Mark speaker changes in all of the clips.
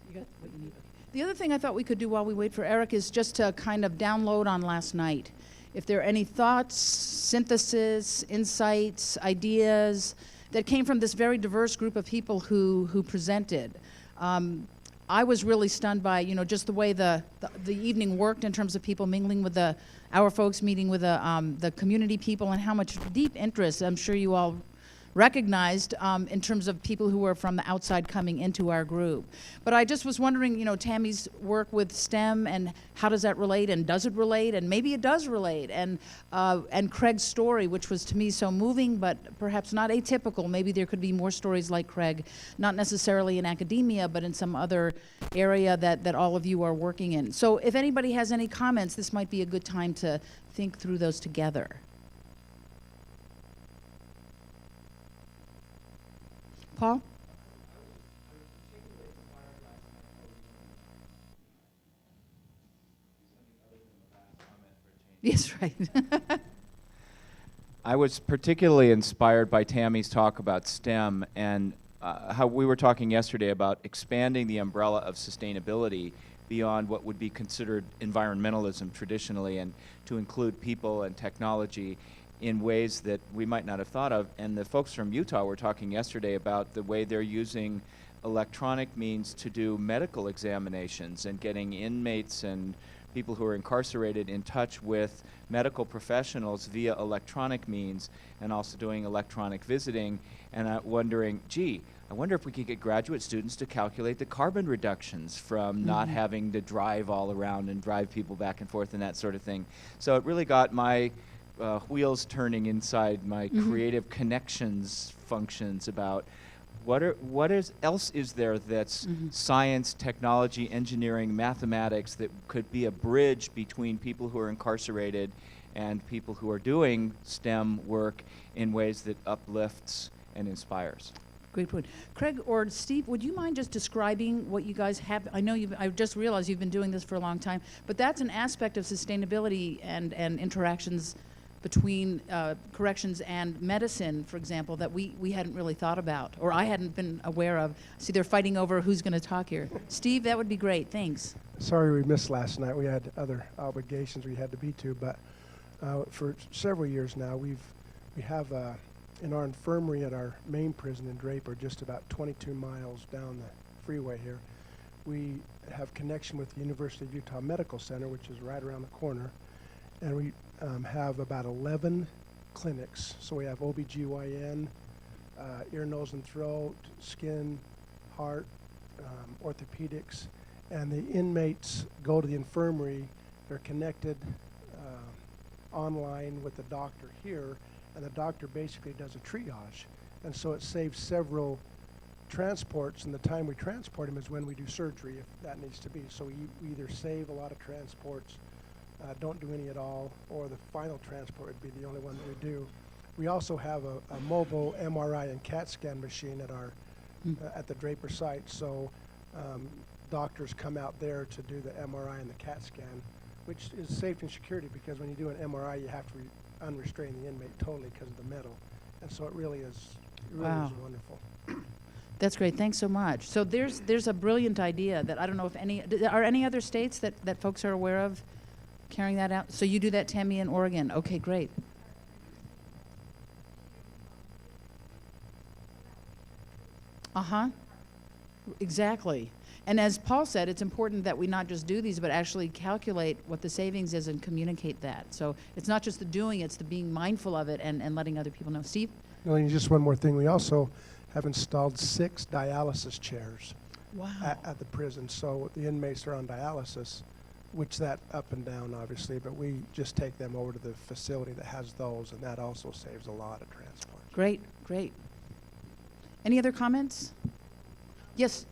Speaker 1: You got what you need. The other thing I thought we could do while we wait for Eric is just to kind of download on last night. If there are any thoughts, synthesis, insights, ideas that came from this very diverse group of people who presented. I was really stunned by, just the way the evening worked in terms of people mingling with our folks, meeting with the community people, and how much deep interest I'm sure you all recognized in terms of people who were from the outside coming into our group. But I just was wondering, Tammy's work with STEM, and how does that relate, and does it relate, and maybe it does relate, and Craig's story, which was to me so moving, but perhaps not atypical. Maybe there could be more stories like Craig, not necessarily in academia, but in some other area that all of you are working in. So if anybody has any comments, this might be a good time to think through those together. Paul? Yes, right.
Speaker 2: I was particularly inspired by Tammy's talk about STEM and how we were talking yesterday about expanding the umbrella of sustainability beyond what would be considered environmentalism traditionally, and to include people and technology in ways that we might not have thought of. And the folks from Utah were talking yesterday about the way they're using electronic means to do medical examinations and getting inmates and people who are incarcerated in touch with medical professionals via electronic means, and also doing electronic visiting. And wondering, gee, I wonder if we could get graduate students to calculate the carbon reductions from not having to drive all around and drive people back and forth and that sort of thing. So it really got my wheels turning inside my creative connections functions about what else is there that's science, technology, engineering, mathematics that could be a bridge between people who are incarcerated and people who are doing STEM work in ways that uplifts and inspires.
Speaker 1: Great point. Craig or Steve, would you mind just describing what you guys have? I know I just realized you've been doing this for a long time, but that's an aspect of sustainability and interactions between corrections and medicine, for example, that we hadn't really thought about, or I hadn't been aware of. See, they're fighting over who's going to talk here. Steve, that would be great. Thanks.
Speaker 3: Sorry we missed last night. We had other obligations we had to be to, but for several years now, we have in our infirmary at our main prison in Draper, just about 22 miles down the freeway here, we have connection with the University of Utah Medical Center, which is right around the corner, and we have about 11 clinics. So we have OBGYN, ear, nose, and throat, skin, heart, orthopedics, and the inmates go to the infirmary. They're connected online with the doctor here, and the doctor basically does a triage. And so it saves several transports, and the time we transport him is when we do surgery, if that needs to be. So we either save a lot of transports, don't do any at all, or the final transport would be the only one that we do. We also have a mobile MRI and CAT scan machine at our at the Draper site, so doctors come out there to do the MRI and the CAT scan, which is safety and security, because when you do an MRI, you have to unrestrain the inmate totally because of the metal, and so it really is wonderful.
Speaker 1: That's great. Thanks so much. So there's a brilliant idea that I don't know if any other states that folks are aware of carrying that out. So you do that, Tammy, in Oregon. Okay, great. Exactly. And as Paul said, it's important that we not just do these, but actually calculate what the savings is and communicate that. So it's not just the doing, it's the being mindful of it and letting other people know. Steve?
Speaker 3: No, and just one more thing. We also have installed 6 dialysis chairs at the prison. So the inmates are on dialysis, which that up and down, obviously, but we just take them over to the facility that has those, and that also saves a lot of transport.
Speaker 1: Great, great. Any other comments? Yes.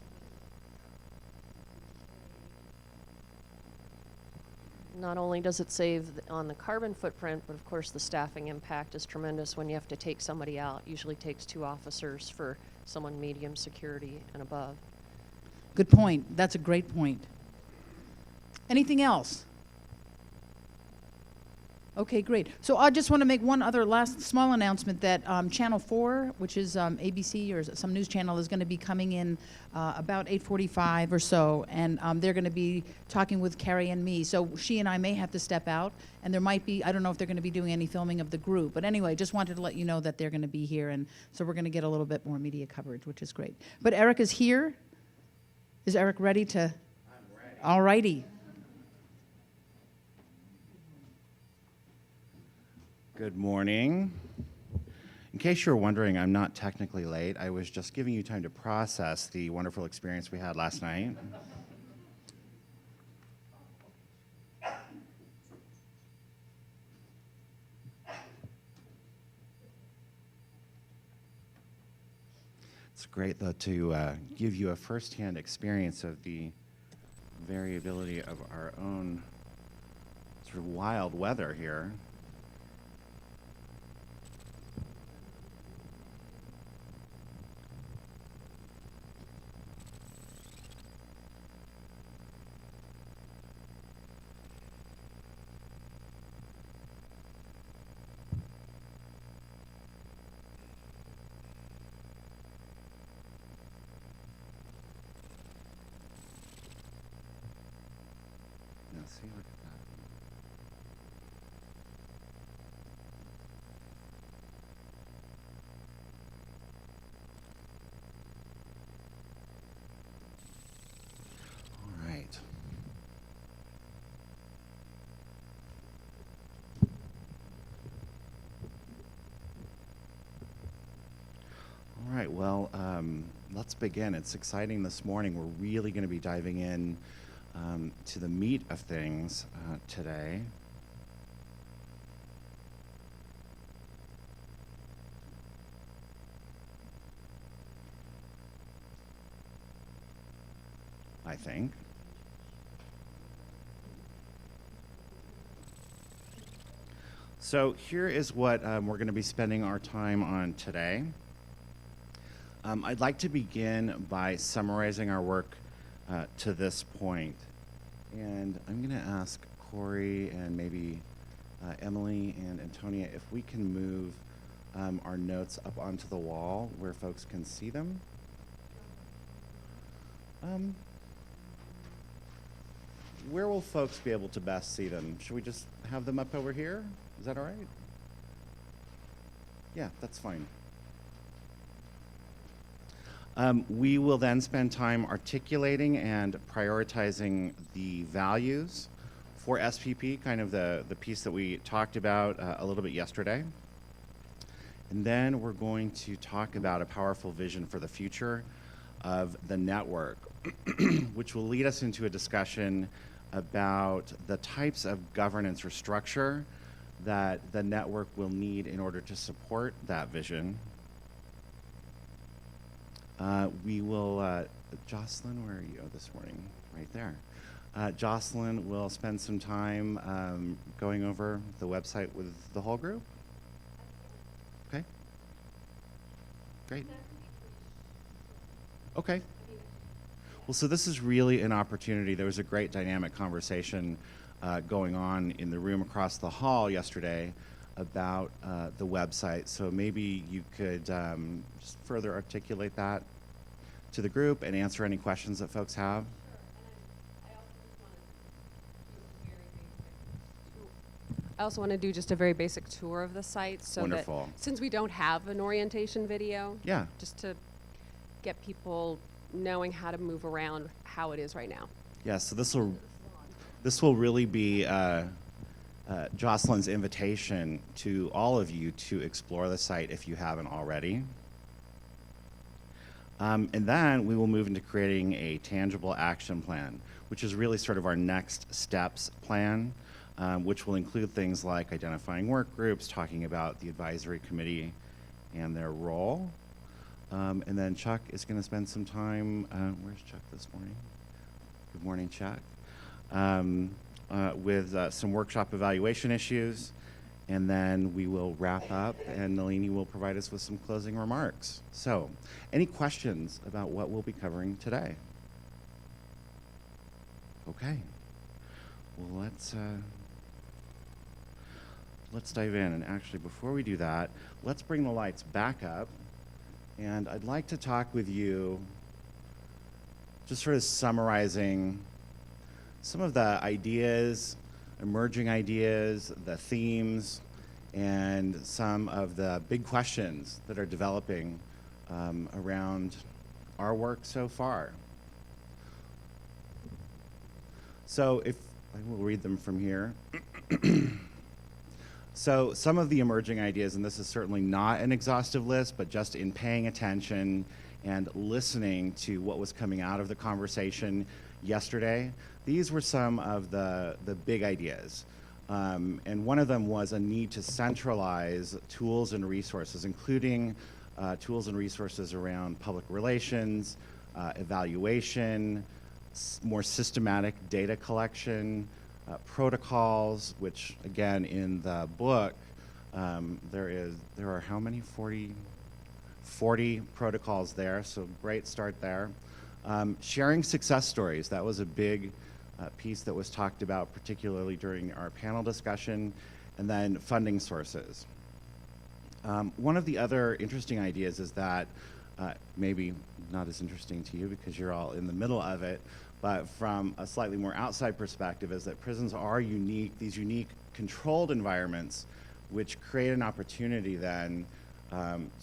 Speaker 4: Not only does it save on the carbon footprint, but of course the staffing impact is tremendous when you have to take somebody out. Usually takes 2 officers for someone medium security and above.
Speaker 1: Good point. That's a great point. Anything else? Okay, great. So I just want to make one other last small announcement that Channel 4, which is ABC or some news channel, is going to be coming in about 8:45 or so, and they're going to be talking with Carrie and me. So she and I may have to step out, and there might be, I don't know if they're going to be doing any filming of the group, but anyway, just wanted to let you know that they're going to be here, and so we're going to get a little bit more media coverage, which is great. But Eric is here. Is Eric ready to? I'm ready. All righty.
Speaker 5: Good morning. In case you're wondering, I'm not technically late. I was just giving you time to process the wonderful experience we had last night. It's great, though, to give you a firsthand experience of the variability of our own sort of wild weather here. See, look at that. All right. All right, well, let's begin. It's exciting this morning. We're really going to be diving in to the meat of things today. I think. So here is what we're going to be spending our time on today. I'd like to begin by summarizing our work to this point. And I'm going to ask Corey and maybe Emily and Antonia if we can move our notes up onto the wall where folks can see them. Where will folks be able to best see them? Should we just have them up over here? Is that all right? Yeah, that's fine. We will then spend time articulating and prioritizing the values for SPP, kind of the piece that we talked about a little bit yesterday. And then we're going to talk about a powerful vision for the future of the network, which will lead us into a discussion about the types of governance or structure that the network will need in order to support that vision. We will, Jocelyn, where are you this morning? Right there. Jocelyn will spend some time going over the website with the whole group. Okay. Great. Okay. Well, so this is really an opportunity. There was a great dynamic conversation going on in the room across the hall yesterday about the website. So maybe you could just further articulate that to the group and answer any questions that folks have.
Speaker 6: I also want to do just a very basic tour of the site so
Speaker 5: Wonderful.
Speaker 6: that since we don't have an orientation video,
Speaker 5: Yeah.
Speaker 6: just to get people knowing how to move around how it is right now.
Speaker 5: Yeah, so this will really be Jocelyn's invitation to all of you to explore the site if you haven't already. And then we will move into creating a tangible action plan, which is really sort of our next steps plan, which will include things like identifying work groups, talking about the advisory committee and their role. And then Chuck is going to spend some time, where's Chuck this morning? Good morning, Chuck. With some workshop evaluation issues. And then we will wrap up and Nalini will provide us with some closing remarks. So, any questions about what we'll be covering today? Okay. Well, let's dive in. And actually, before we do that, let's bring the lights back up. And I'd like to talk with you, just sort of summarizing some of the ideas, emerging ideas, the themes, and some of the big questions that are developing around our work so far. So if I will read them from here. So some of the emerging ideas, and this is certainly not an exhaustive list, but just in paying attention and listening to what was coming out of the conversation yesterday, these were some of the big ideas. And one of them was a need to centralize tools and resources, including tools and resources around public relations, evaluation, more systematic data collection, protocols, which again in the book there are how many? 40 protocols there, so great start there. Sharing success stories, that was a big piece that was talked about particularly during our panel discussion, and then funding sources. One of the other interesting ideas is that, maybe not as interesting to you because you're all in the middle of it, but from a slightly more outside perspective, is that prisons are unique, these unique controlled environments, which create an opportunity then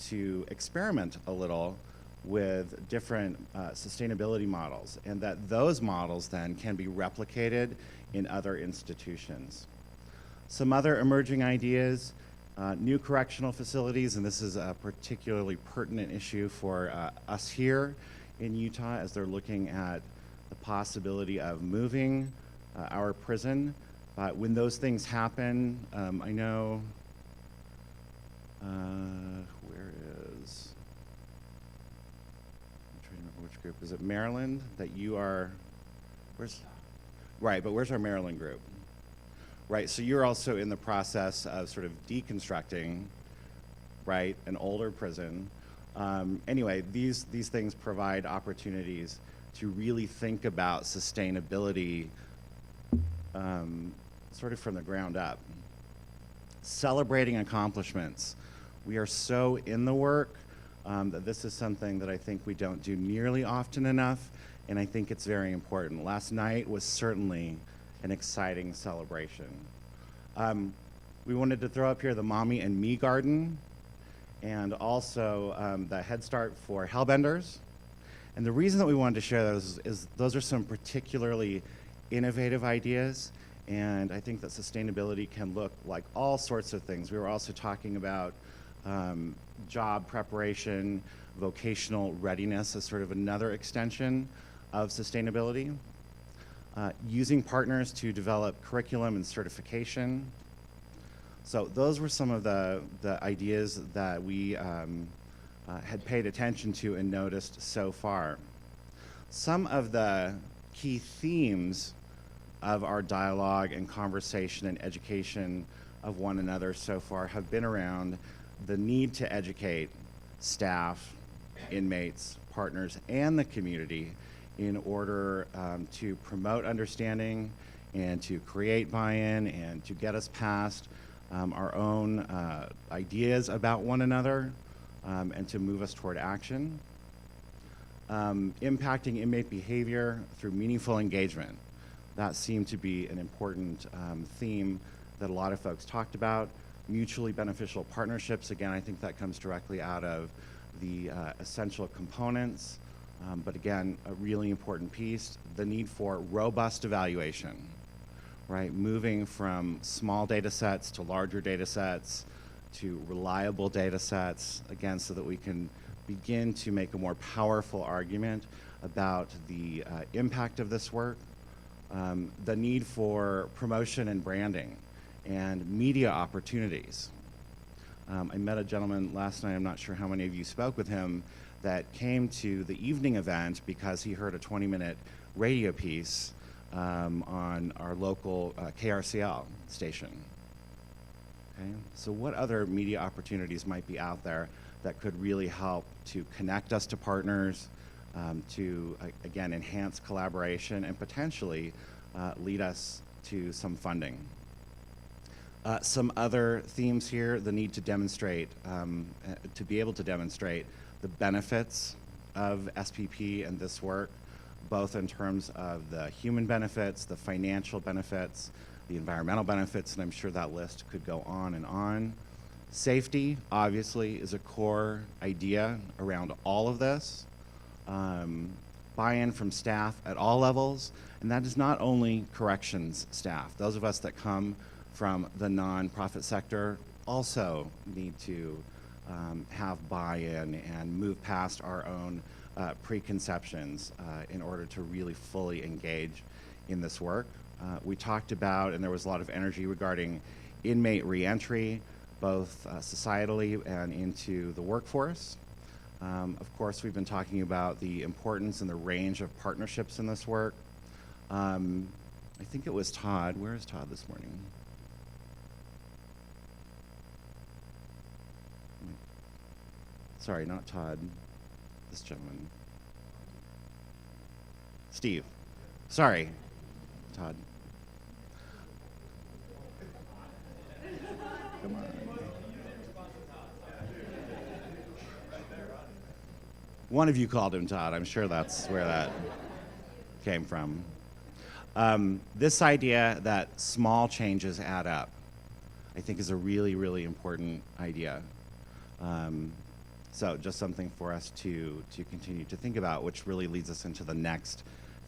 Speaker 5: to experiment a little with different sustainability models, and that those models then can be replicated in other institutions. Some other emerging ideas, new correctional facilities, and this is a particularly pertinent issue for us here in Utah as they're looking at the possibility of moving our prison. But when those things happen, I know, where is, I'm trying to remember which group, is it Maryland that you are, where's our Maryland group? Right, so you're also in the process of sort of deconstructing, right, an older prison. Anyway, these things provide opportunities to really think about sustainability sort of from the ground up. Celebrating accomplishments. We are so in the work that this is something that I think we don't do nearly often enough, and I think it's very important. Last night was certainly an exciting celebration. We wanted to throw up here the Mommy and Me Garden, and also the Head Start for Hellbenders. And the reason that we wanted to share those is those are some particularly innovative ideas, and I think that sustainability can look like all sorts of things. We were also talking about job preparation, vocational readiness as sort of another extension of sustainability. Using partners to develop curriculum and certification. So those were some of the ideas that we had paid attention to and noticed so far. Some of the key themes of our dialogue and conversation and education of one another so far have been around the need to educate staff, inmates, partners, and the community in order to promote understanding and to create buy-in and to get us past our own ideas about one another and to move us toward action. Impacting inmate behavior through meaningful engagement. That seemed to be an important theme that a lot of folks talked about. Mutually beneficial partnerships, again, I think that comes directly out of the essential components. But again, a really important piece, the need for robust evaluation, right? Moving from small data sets to larger data sets to reliable data sets, again, so that we can begin to make a more powerful argument about the impact of this work. The need for promotion and branding and media opportunities. I met a gentleman last night, I'm not sure how many of you spoke with him, that came to the evening event because he heard a 20-minute radio piece on our local KRCL station. Okay? So what other media opportunities might be out there that could really help to connect us to partners, to, again, enhance collaboration and potentially lead us to some funding? Some other themes here, the need to demonstrate, to be able to demonstrate the benefits of SPP and this work, both in terms of the human benefits, the financial benefits, the environmental benefits, and I'm sure that list could go on and on. Safety, obviously, is a core idea around all of this. Buy-in from staff at all levels, and that is not only corrections staff. Those of us that come from the nonprofit sector also need to have buy-in and move past our own preconceptions in order to really fully engage in this work. We talked about, and there was a lot of energy regarding inmate reentry, both societally and into the workforce. Of course, we've been talking about the importance and the range of partnerships in this work. I think it was Todd. Where is Todd this morning? Sorry, not Todd. This gentleman. Steve. Sorry, Todd. Come on. One of you called him Todd. I'm sure that's where that came from. This idea that small changes add up, I think, is a really, really important idea. So just something for us to continue to think about, which really leads us into the next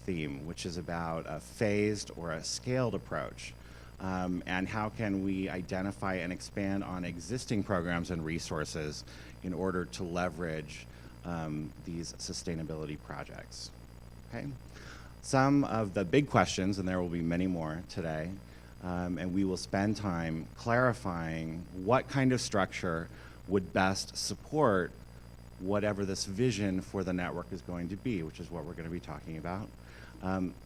Speaker 5: theme, which is about a phased or a scaled approach. And how can we identify and expand on existing programs and resources in order to leverage these sustainability projects. Okay? Some of the big questions, and there will be many more today, and we will spend time clarifying what kind of structure would best support whatever this vision for the network is going to be, which is what we're going to be talking about.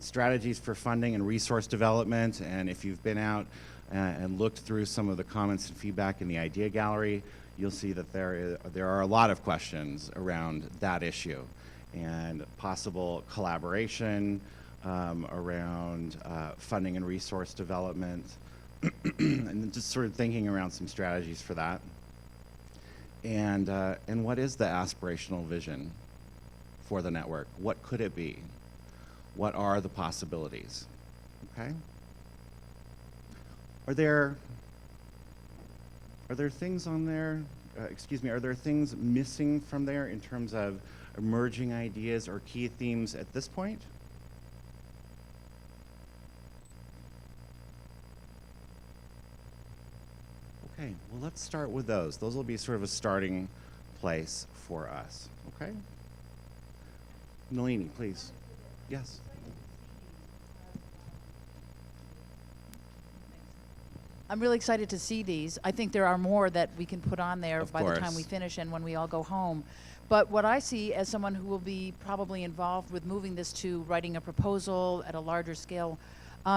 Speaker 5: Strategies for funding and resource development, and if you've been out and looked through some of the comments and feedback in the idea gallery, you'll see that there are a lot of questions around that issue and possible collaboration around funding and resource development, and just sort of thinking around some strategies for that. And what is the aspirational vision for the network? What could it be? What are the possibilities? Okay? Are there things on there, are there things missing from there in terms of emerging ideas or key themes at this point? Okay, well, let's start with those. Those will be sort of a starting place for us, okay? Nalini, please. Yes.
Speaker 1: I'm really excited to see these. I think there are more that we can put on there
Speaker 5: Of
Speaker 1: by the time
Speaker 5: course.
Speaker 1: we finish and when we all go home. But what I see as someone who will be probably involved with moving this to writing a proposal at a larger scale,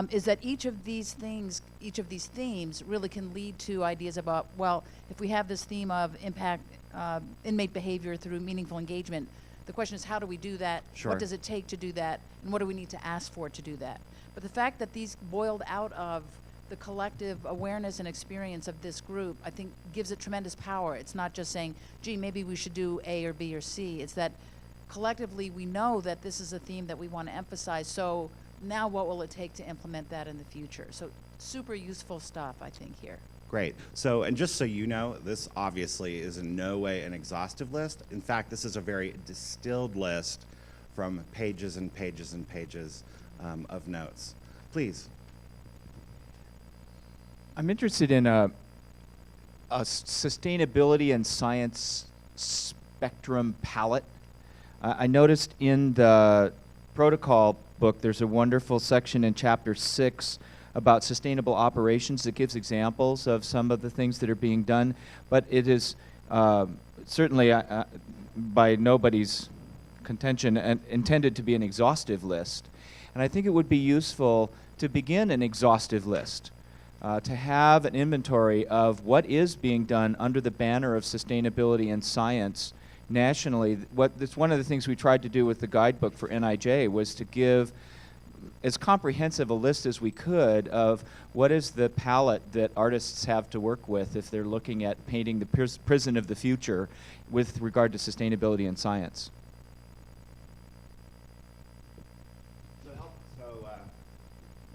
Speaker 1: is that each of these things, each of these themes really can lead to ideas about, well, if we have this theme of impact inmate behavior through meaningful engagement, the question is, how do we do that?
Speaker 5: Sure.
Speaker 1: What does it take to do that? And what do we need to ask for to do that? But the fact that these boiled out of the collective awareness and experience of this group, I think, gives it tremendous power. It's not just saying, gee, maybe we should do A or B or C. It's that collectively we know that this is a theme that we want to emphasize. So now what will it take to implement that in the future? So super useful stuff, I think, here.
Speaker 5: Great. So, and just so you know, this obviously is in no way an exhaustive list. In fact, this is a very distilled list from pages and pages and pages of notes. Please.
Speaker 2: I'm interested in a sustainability and science spectrum palette. I noticed in the protocol book there's a wonderful section in chapter 6 about sustainable operations that gives examples of some of the things that are being done, but it is certainly by nobody's contention intended to be an exhaustive list. And I think it would be useful to begin an exhaustive list. To have an inventory of what is being done under the banner of sustainability and science nationally. That's one of the things we tried to do with the guidebook for NIJ was to give as comprehensive a list as we could of what is the palette that artists have to work with if they're looking at painting the prison of the future with regard to sustainability and science.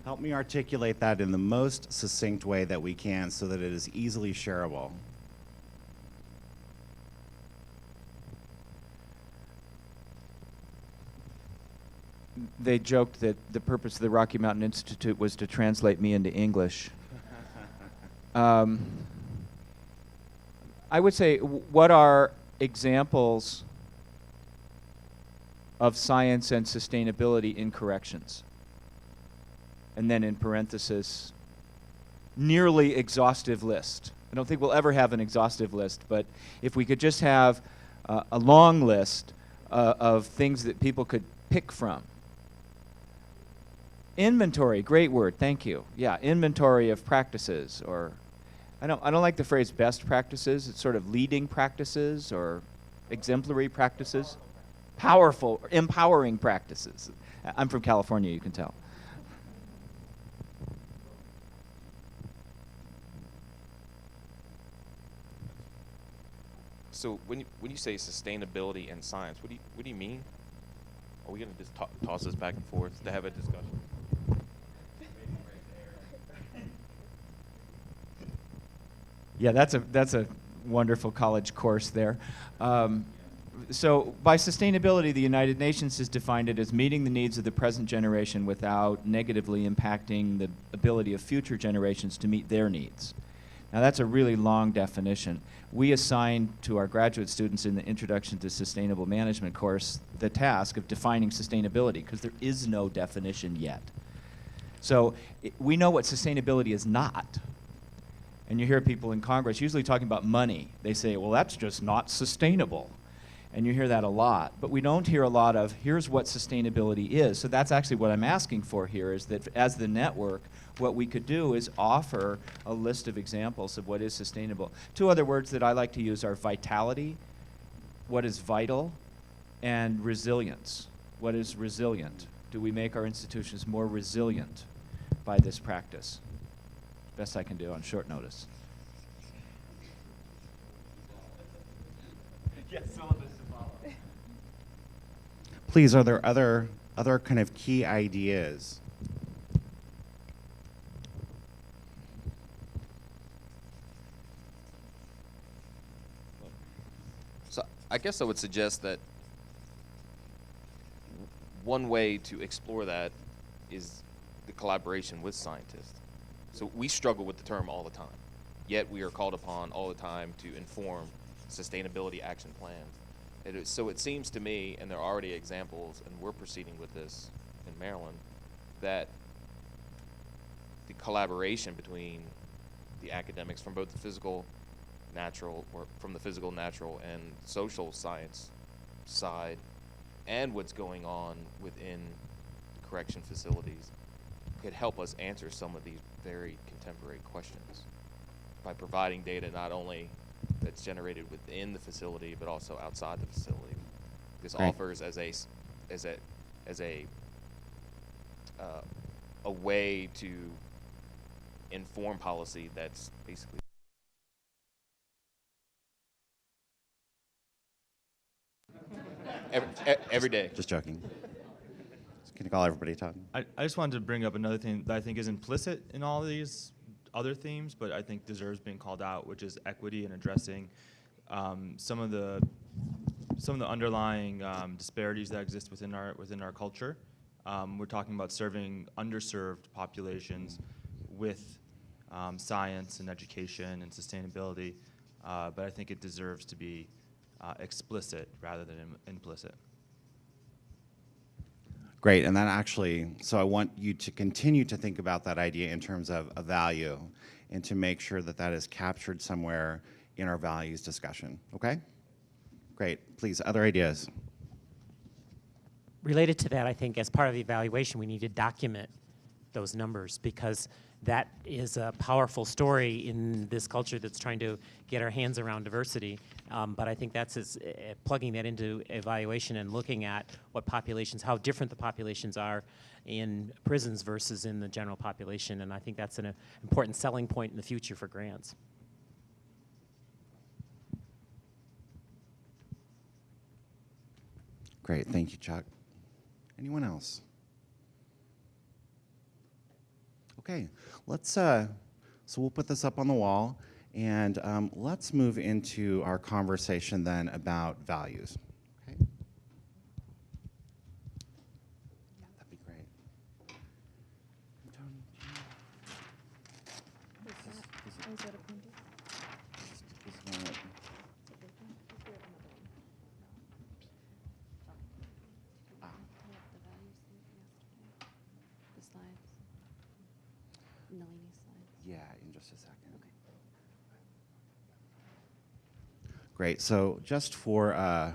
Speaker 5: Help me articulate that in the most succinct way that we can so that it is easily shareable.
Speaker 2: They joked that the purpose of the Rocky Mountain Institute was to translate me into English. I would say, what are examples of science and sustainability in corrections? And then in parenthesis, nearly exhaustive list. I don't think we'll ever have an exhaustive list, but if we could just have a long list of things that people could pick from. Inventory, great word, thank you. Yeah, inventory of practices, or I don't like the phrase best practices. It's sort of leading practices or exemplary practices. Powerful, empowering practices. I'm from California, you can tell.
Speaker 7: So when you say sustainability and science, what do you mean? Are we going to just toss this back and forth to have a discussion?
Speaker 2: Yeah, that's a wonderful college course there. So by sustainability, the United Nations has defined it as meeting the needs of the present generation without negatively impacting the ability of future generations to meet their needs. Now that's a really long definition. We assign to our graduate students in the Introduction to Sustainable Management course the task of defining sustainability, because there is no definition yet. So we know what sustainability is not. And you hear people in Congress usually talking about money. They say, well, that's just not sustainable. And you hear that a lot. But we don't hear a lot of, here's what sustainability is. So that's actually what I'm asking for here, is that as the network, what we could do is offer a list of examples of what is sustainable. Two other words that I like to use are vitality, what is vital, and resilience. What is resilient? Do we make our institutions more resilient by this practice? Best I can do on short notice. Yes, syllabus to follow.
Speaker 5: Please, are there other kind of key ideas?
Speaker 7: So I guess I would suggest that one way to explore that is the collaboration with scientists. So we struggle with the term all the time, yet we are called upon all the time to inform sustainability action plans. So it seems to me, and there are already examples, and we're proceeding with this in Maryland, that the collaboration between the academics from both the physical, natural, or from the physical, natural, and social science side, and what's going on within correction facilities could help us answer some of these very contemporary questions by providing data not only that's generated within the facility but also outside the facility. This
Speaker 5: Right.
Speaker 7: offers as a way to inform policy that's basically every day.
Speaker 5: Just joking. Can you call everybody, Todd?
Speaker 8: I just wanted to bring up another thing that I think is implicit in all of these other themes, but I think deserves being called out, which is equity and addressing some of the underlying disparities that exist within our culture. We're talking about serving underserved populations with science and education and sustainability, but I think it deserves to be explicit rather than implicit.
Speaker 5: Great, and that actually, so I want you to continue to think about that idea in terms of a value and to make sure that that is captured somewhere in our values discussion, okay? Great, please, other ideas?
Speaker 9: Related to that, I think as part of the evaluation, we need to document those numbers because that is a powerful story in this culture that's trying to get our hands around diversity. But I think that's plugging that into evaluation and looking at what populations, how different the populations are in prisons versus in the general population. And I think that's an important selling point in the future for grants.
Speaker 5: Great, thank you, Chuck. Anyone else? Okay, let's, so we'll put this up on the wall, and let's move into our conversation then about values. Okay? Yeah, that'd be great. Tony, do you- is this one- ah,
Speaker 6: The slides. Nalini's slides.
Speaker 5: Yeah, in just a second. Great. So just for a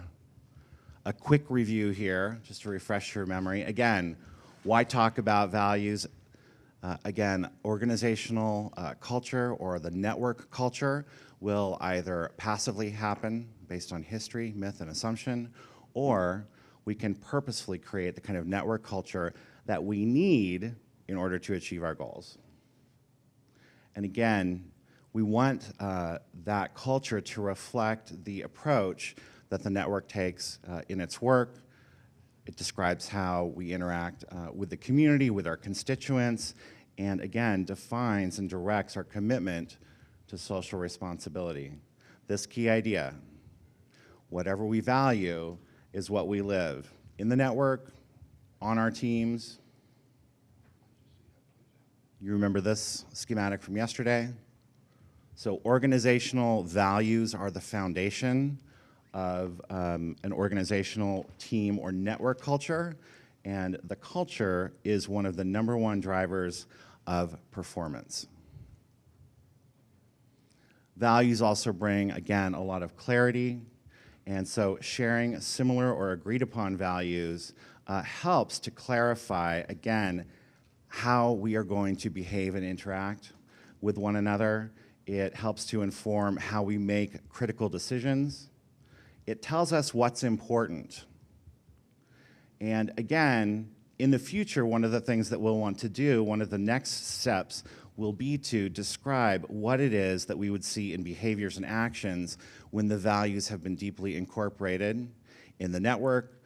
Speaker 5: quick review here, just to refresh your memory. Again, why talk about values? Again, organizational culture or the network culture will either passively happen based on history, myth, and assumption, or we can purposefully create the kind of network culture that we need in order to achieve our goals. And again, we want that culture to reflect the approach that the network takes in its work. It describes how we interact with the community, with our constituents, and again, defines and directs our commitment to social responsibility. This key idea, whatever we value is what we live. In the network, on our teams. You remember this schematic from yesterday? So organizational values are the foundation of an organizational team or network culture, and the culture is one of the #1 drivers of performance. Values also bring, again, a lot of clarity, and so sharing similar or agreed upon values helps to clarify, again, how we are going to behave and interact with one another. It helps to inform how we make critical decisions. It tells us what's important. And again, in the future, one of the things that we'll want to do, one of the next steps will be to describe what it is that we would see in behaviors and actions when the values have been deeply incorporated in the network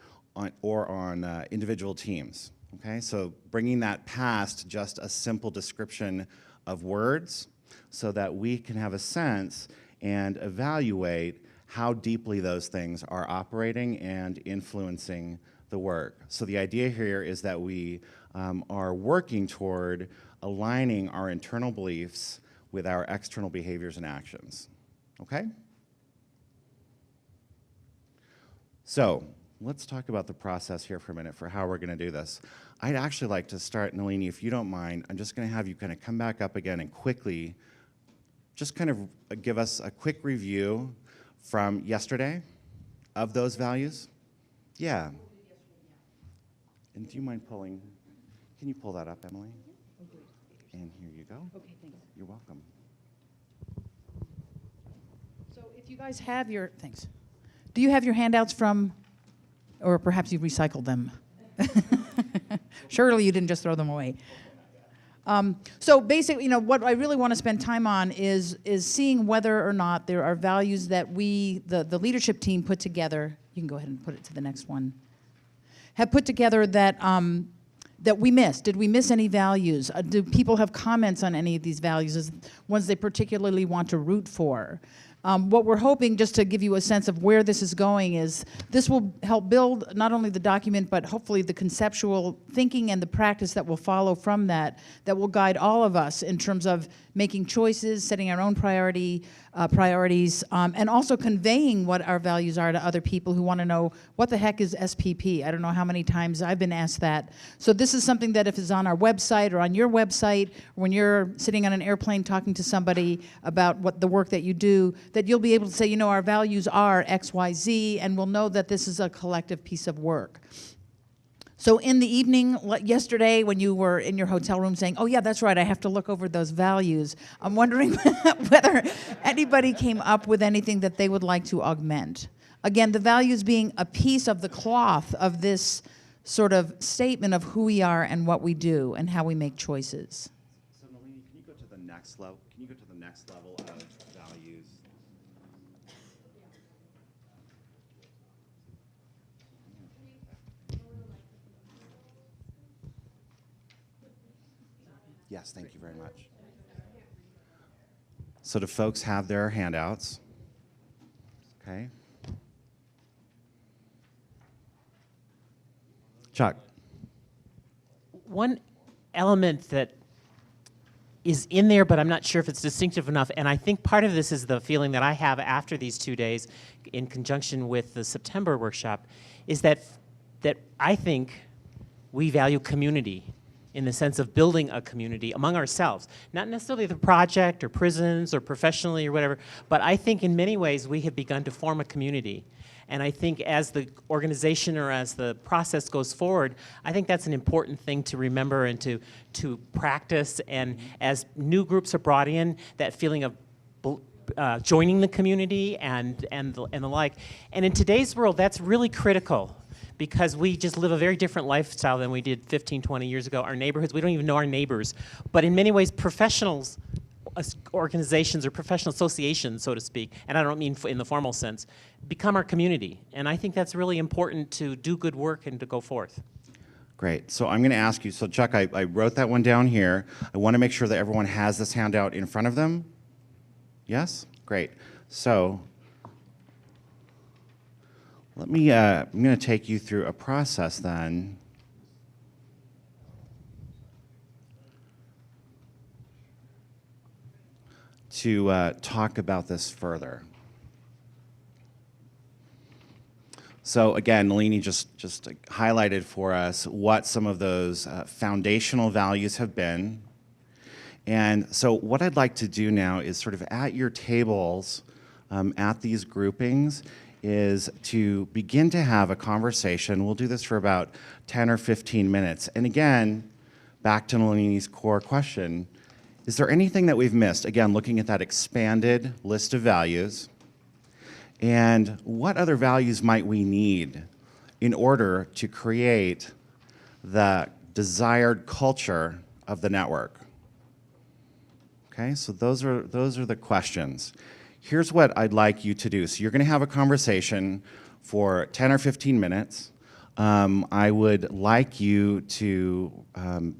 Speaker 5: or on individual teams. Okay, so bringing that past just a simple description of words so that we can have a sense and evaluate how deeply those things are operating and influencing the work. So the idea here is that we are working toward aligning our internal beliefs with our external behaviors and actions. Okay? So let's talk about the process here for a minute for how we're going to do this. I'd actually like to start, Nalini, if you don't mind. I'm just going to have you kind of come back up again and quickly just kind of give us a quick review from yesterday of those values. Yeah. And do you mind pulling, can you pull that up, Emily? And here you go.
Speaker 1: Okay, thanks.
Speaker 5: You're welcome.
Speaker 1: So if you guys have your, thanks. Do you have your handouts from, or perhaps you recycled them? Surely you didn't just throw them away. So basically, you know, what I really want to spend time on is seeing whether or not there are values that we, the leadership team, put together. You can go ahead and put it to the next one. Have put together that that we missed. Did we miss any values? Do people have comments on any of these values as ones they particularly want to root for? What we're hoping, just to give you a sense of where this is going, is this will help build not only the document, but hopefully the conceptual thinking and the practice that will follow from that, that will guide all of us in terms of making choices, setting our own priorities, and also conveying what our values are to other people who want to know, what the heck is SPP? I don't know how many times I've been asked that. So this is something that if it's on our website or on your website, or when you're sitting on an airplane talking to somebody about what the work that you do, that you'll be able to say, you know, our values are X, Y, Z, and we'll know that this is a collective piece of work. So in the evening, yesterday, when you were in your hotel room saying, "Oh yeah, that's right, I have to look over those values," I'm wondering whether anybody came up with anything that they would like to augment. Again, the values being a piece of the cloth of this sort of statement of who we are and what we do and how we make choices.
Speaker 5: So Nalini, can you go to the next level? Can you go to the next level of values? Yes, thank you very much. So do folks have their handouts? Okay. Chuck.
Speaker 9: One element that is in there, but I'm not sure if it's distinctive enough, and I think part of this is the feeling that I have after these 2 days in conjunction with the September workshop, is that I think we value community in the sense of building a community among ourselves. Not necessarily the project or prisons or professionally or whatever, but I think in many ways we have begun to form a community. And I think as the organization or as the process goes forward, I think that's an important thing to remember and to practice. And as new groups are brought in, that feeling of joining the community and the like. And in today's world, that's really critical, because we just live a very different lifestyle than we did 15, 20 years ago. Our neighborhoods, we don't even know our neighbors. But in many ways, professionals, organizations or professional associations, so to speak, and I don't mean in the formal sense, become our community. And I think that's really important to do good work and to go forth.
Speaker 5: Great. So I'm going to ask you, so Chuck, I wrote that one down here. I want to make sure that everyone has this handout in front of them. Yes? Great. So let me, I'm going to take you through a process then. To talk about this further. So again, Nalini just highlighted for us what some of those foundational values have been. And so what I'd like to do now is sort of at your tables, at these groupings, is to begin to have a conversation. We'll do this for about 10 or 15 minutes. And again, back to Nalini's core question, is there anything that we've missed? Again, looking at that expanded list of values. And what other values might we need in order to create the desired culture of the network? Okay, so those are the questions. Here's what I'd like you to do. So you're going to have a conversation for 10 or 15 minutes. I would like you to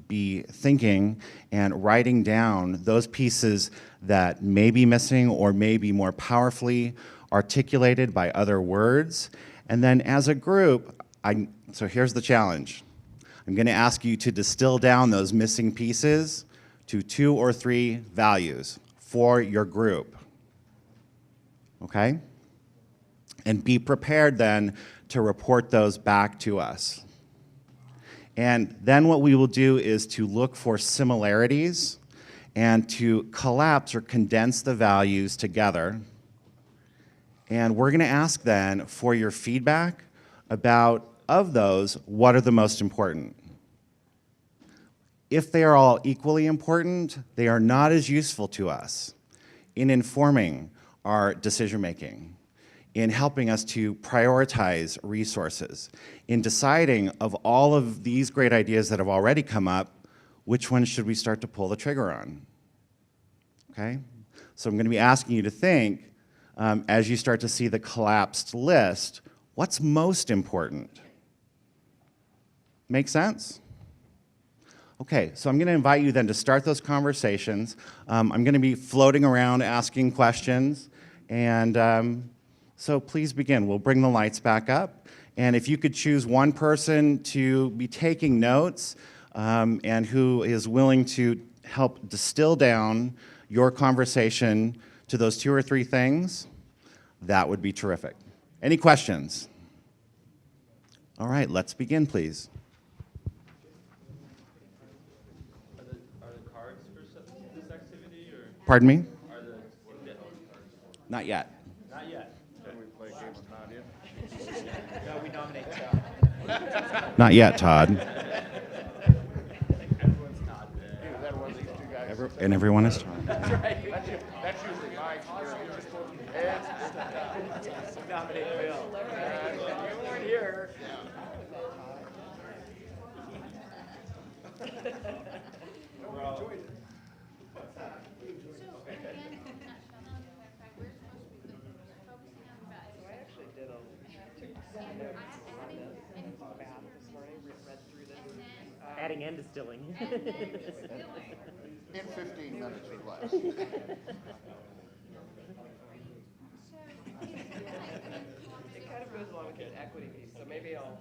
Speaker 5: be thinking and writing down those pieces that may be missing or may be more powerfully articulated by other words. And then as a group, so here's the challenge. I'm going to ask you to distill down those missing pieces to 2 or 3 values for your group. Okay? And be prepared then to report those back to us. And then what we will do is to look for similarities and to collapse or condense the values together. And we're going to ask then for your feedback about, of those, what are the most important? If they are all equally important, they are not as useful to us in informing our decision making, in helping us to prioritize resources, in deciding of all of these great ideas that have already come up, which ones should we start to pull the trigger on? Okay? So I'm going to be asking you to think, as you start to see the collapsed list, what's most important? Make sense? Okay, so I'm going to invite you then to start those conversations. I'm going to be floating around asking questions, and so please begin. We'll bring the lights back up, and if you could choose one person to be taking notes and who is willing to help distill down your conversation to those 2 or 3 things, that would be terrific. Any questions? All right, let's begin, please.
Speaker 8: Are the cards for this activity, or?
Speaker 5: Pardon me?
Speaker 8: Are the
Speaker 5: Not yet.
Speaker 8: Not yet.
Speaker 3: Can we play a game of Nadia?
Speaker 2: No, we nominate Chuck.
Speaker 5: Not yet, Todd. And everyone is Todd.
Speaker 9: Adding and distilling.
Speaker 10: In 15 minutes or less.
Speaker 6: It kind of goes along with the equity piece, so maybe I'll